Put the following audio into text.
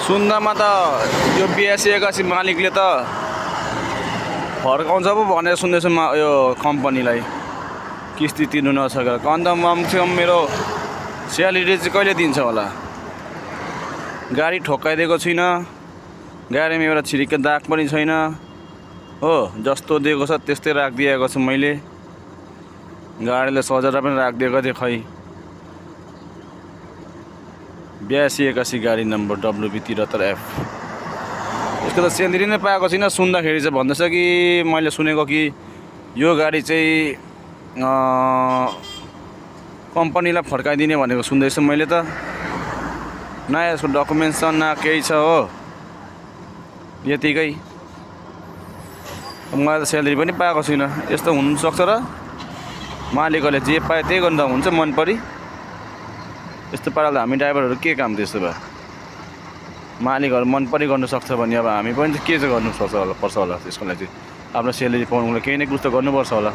सुन्दामा त यो 82 मालिकले त फर्काउँछ पो भनेर सुन्दैछु यो कम्पनीलाई किस्ती तिर्नु नसकेर। अन्त कमसेकम मेरो स्यालेरी चाहिँ कहिले दिन्छ होला। गाडी ठोक्काइदिएको छुइनँ, गाडीमा एउटा छिरिक्क दाग पनि छैन हो। जस्तो दिएको छ त्यस्तै राखिदिएको छु मैले। गाडीले सजाएर पनि राखिदिएको थिएँ खै। 8281 गाडी नम्बर WB73F। यसको त स्यालेरी नै पाएको छैन। सुन्दाखेरि चाहिँ भन्दैछ कि मैले सुनेको कि यो गाडी चाहिँ कम्पनीलाई फर्काइदिने भनेको सुन्दैछु मैले त। न यसको डकुमेन्ट्स छ न केही छ हो, यतिकै। मलाई त स्यालेरी पनि पाएको छैन। यस्तो हुनसक्छ र मालिकहरूले जे पाए त्यही गर्दा हुन्छ मन परी। यस्तो पाराले हामी ड्राइभरहरू के काम त्यस्तो भए? मालिकहरू मन परी गर्नु सक्छ भने अब हामी पनि के चाहिँ गर्नु पर्छ होला त्यसको लागि चाहिँ आफ्नो स्यालेरी पाउनुको लागि केही न कुछ त गर्नुपर्छ होला।